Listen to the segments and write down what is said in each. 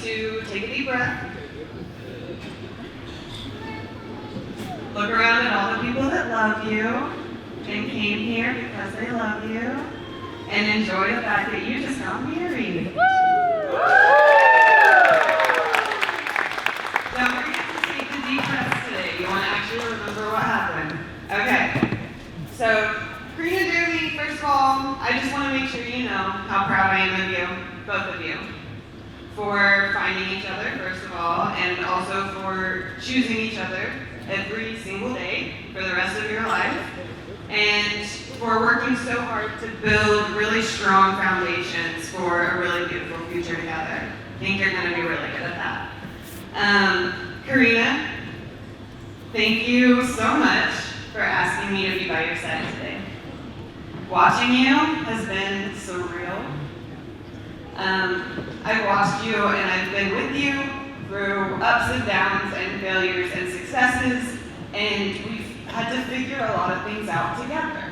to take a deep breath. Look around at all the people that love you and came here because they love you, and enjoy the fact that you just got married. Don't forget to take the deep breaths today. You want to actually remember what happened. Okay, so Corrina, Jeremy, first of all, I just want to make sure you know how proud I am of you, both of you, for finding each other, first of all, and also for choosing each other every single day for the rest of your life, and for working so hard to build really strong foundations for a really beautiful future together. I think you're going to be really good at that. Corrina, thank you so much for asking me to be by your side today. Watching you has been surreal. I've watched you and I've been with you through ups and downs and failures and successes, and we've had to figure a lot of things out together.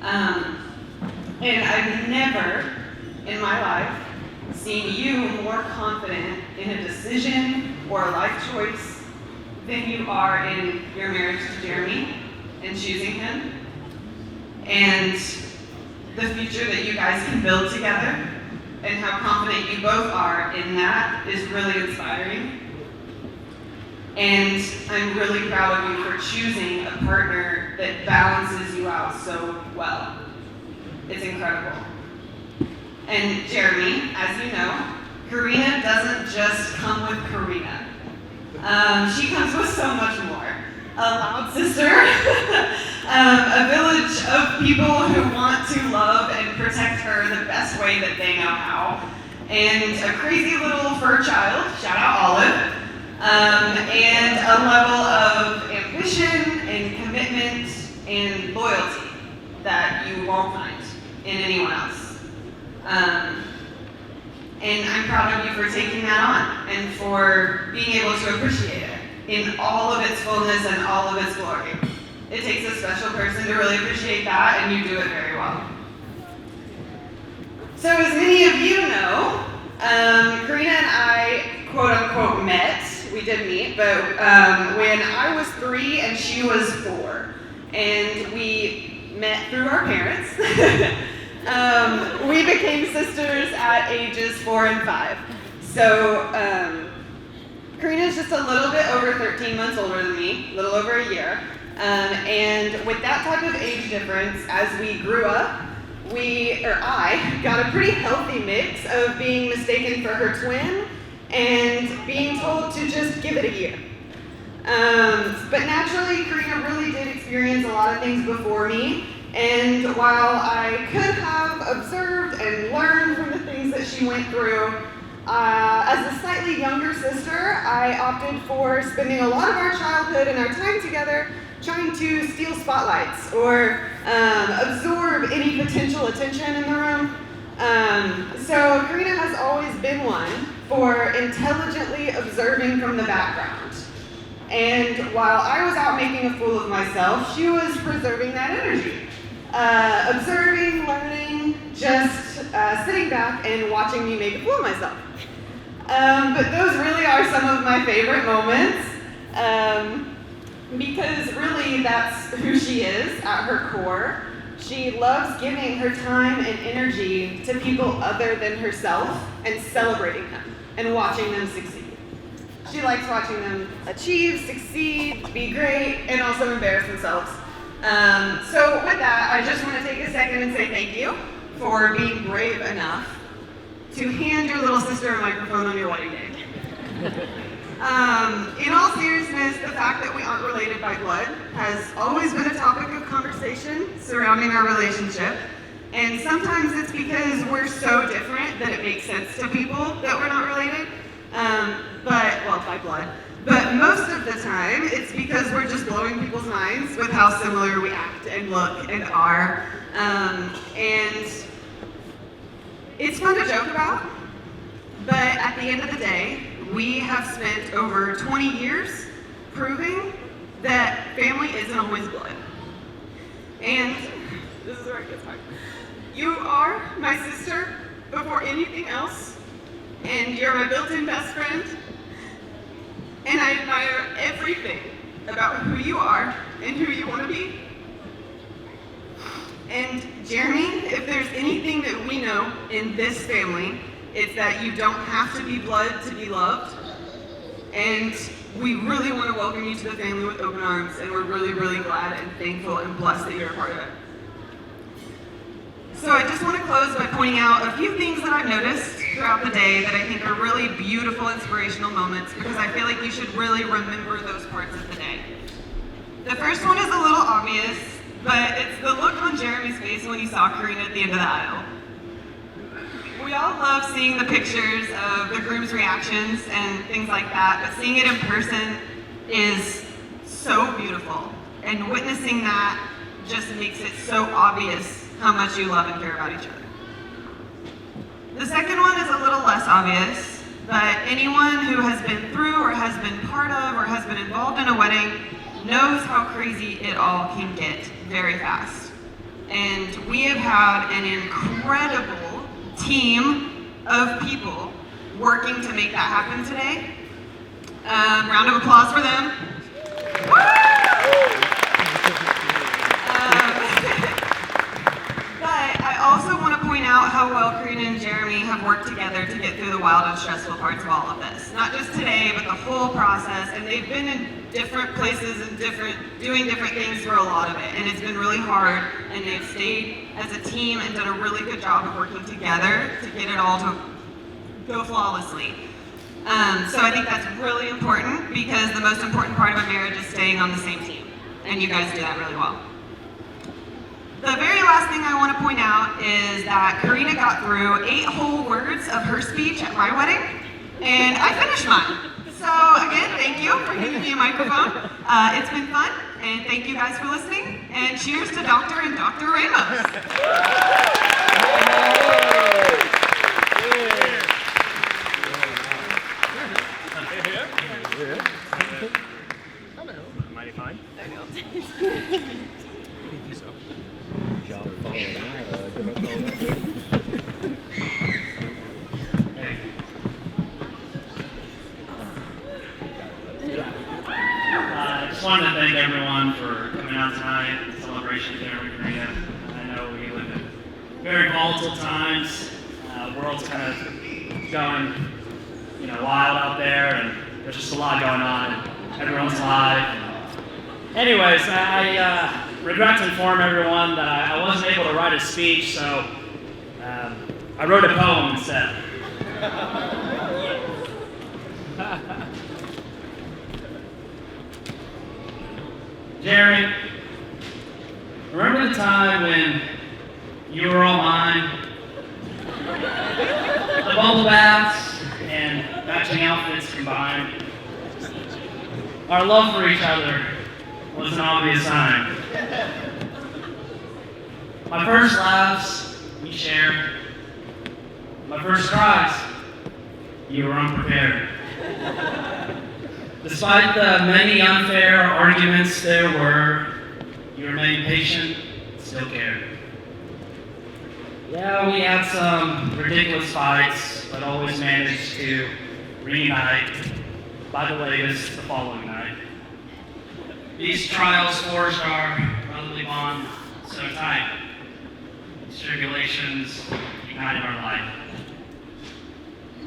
And I've never in my life seen you more confident in a decision or a life choice than you are in your marriage to Jeremy and choosing him, and the future that you guys can build together, and how confident you both are in that is really inspiring. And I'm really proud of you for choosing a partner that balances you out so well. It's incredible. And Jeremy, as you know, Corrina doesn't just come with Corrina. She comes with so much more. A loud sister, a village of people who want to love and protect her the best way that they know how, and a crazy little fur child, shout out Olive, and a level of ambition and commitment and loyalty that you won't find in anyone else. And I'm proud of you for taking that on and for being able to appreciate it in all of its fullness and all of its glory. It takes a special person to really appreciate that, and you do it very well. So as many of you know, Corrina and I, quote unquote, met. We did meet, but when I was 3 and she was 4. And we met through our parents. We became sisters at ages 4 and 5. So, Corrina's just a little bit over 13 months older than me, a little over a year. And with that type of age difference, as we grew up, I got a pretty healthy mix of being mistaken for her twin and being told to just give it a year. But naturally, Corrina really did experience a lot of things before me. And while I could have observed and learned from the things that she went through, as a slightly younger sister, I opted for spending a lot of our childhood and our time together trying to steal spotlights or absorb any potential attention in the room. So Corrina has always been one for intelligently observing from the background. And while I was out making a fool of myself, she was preserving that energy. Observing, learning, just sitting back and watching me make a fool of myself. But those really are some of my favorite moments, because really that's who she is at her core. She loves giving her time and energy to people other than herself and celebrating them and watching them succeed. She likes watching them achieve, succeed, be great, and also embarrass themselves. So with that, I just want to take a second and say thank you for being brave enough to hand your little sister a microphone on your wedding day. In all seriousness, the fact that we aren't related by blood has always been a topic of conversation surrounding our relationship. And sometimes it's because we're so different that it makes sense to people that we're not related, by blood. But most of the time, it's because we're just blowing people's minds with how similar we act and look and are. And it's fun to joke about, but at the end of the day, we have spent over 20 years proving that family isn't always blood. And this is where it gets hard. You are my sister before anything else, and you're my built-in best friend, and I admire everything about who you are and who you want to be. And Jeremy, if there's anything that we know in this family, it's that you don't have to be blood to be loved. And we really want to welcome you to the family with open arms, and we're really, really glad and thankful and blessed that you're a part of it. So I just want to close by pointing out a few things that I've noticed throughout the day that I think are really beautiful, inspirational moments, because I feel like you should really remember those parts of the day. The first one is a little obvious, but it's the look on Jeremy's face when he saw Corrina at the end of the aisle. We all love seeing the pictures of the groom's reactions and things like that, but seeing it in person is so beautiful. And witnessing that just makes it so obvious how much you love and care about each other. The second one is a little less obvious, but anyone who has been through or has been part of or has been involved in a wedding knows how crazy it all can get very fast. And we have had an incredible team of people working to make that happen today. Round of applause for them. But I also want to point out how well Corrina and Jeremy have worked together to get through the wild and stressful parts of all of this. Not just today, but the whole process. And they've been in different places and doing different things for a lot of it. And it's been really hard. And they've stayed as a team and done a really good job of working together to get it all to go flawlessly. So I think that's really important, because the most important part of a marriage is staying on the same team. And you guys do that really well. The very last thing I want to point out is that Corrina got through 8 whole words of her speech at my wedding, and I finished mine. So again, thank you for giving me a microphone. It's been fun, and thank you guys for listening, and cheers to Dr. and Dr. Ramos. Mighty fine. I just wanted to thank everyone for coming out tonight in celebration of Jeremy and Corrina. I know we live in very volatile times. The world's kind of going, wild out there, and there's just a lot going on in everyone's life. Anyways, I regret to inform everyone that I wasn't able to write a speech, so I wrote a poem instead. Jerry, remember the time when you were all mine? The bubble baths and matching outfits combined. Our love for each other was an obvious sign. My first laughs, we shared. My first cries, you were unprepared. Despite the many unfair arguments there were, you remained patient, still cared. Yeah, we had some ridiculous fights, but always managed to reunite, by the latest, the following night. These trials forged our brotherly bond so tight. These tribulations ignited our life.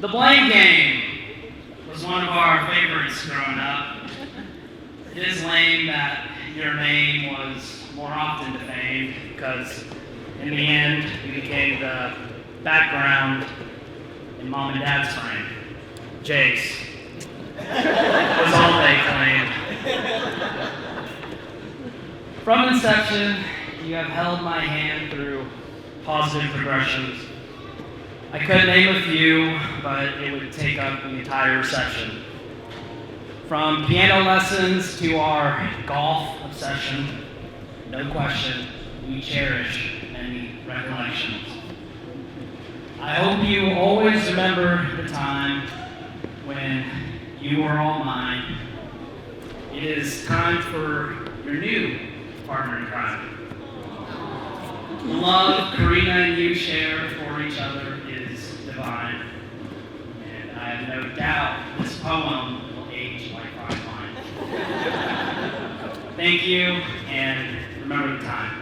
The blame game was one of our favorites growing up. It is lame that your name was more often defamed, because in the end, you became the background in Mom and Dad's frame. Jace was all they claimed. From inception, you have held my hand through positive progressions. I could name a few, but it would take up the entire session. From piano lessons to our golf obsession, no question, we cherish many recollections. I hope you always remember the time when you were all mine. It is time for your new partner in crime. The love Corrina and you share for each other is divine. have no doubt this poem will age like fine wine. Thank you, and remember the time.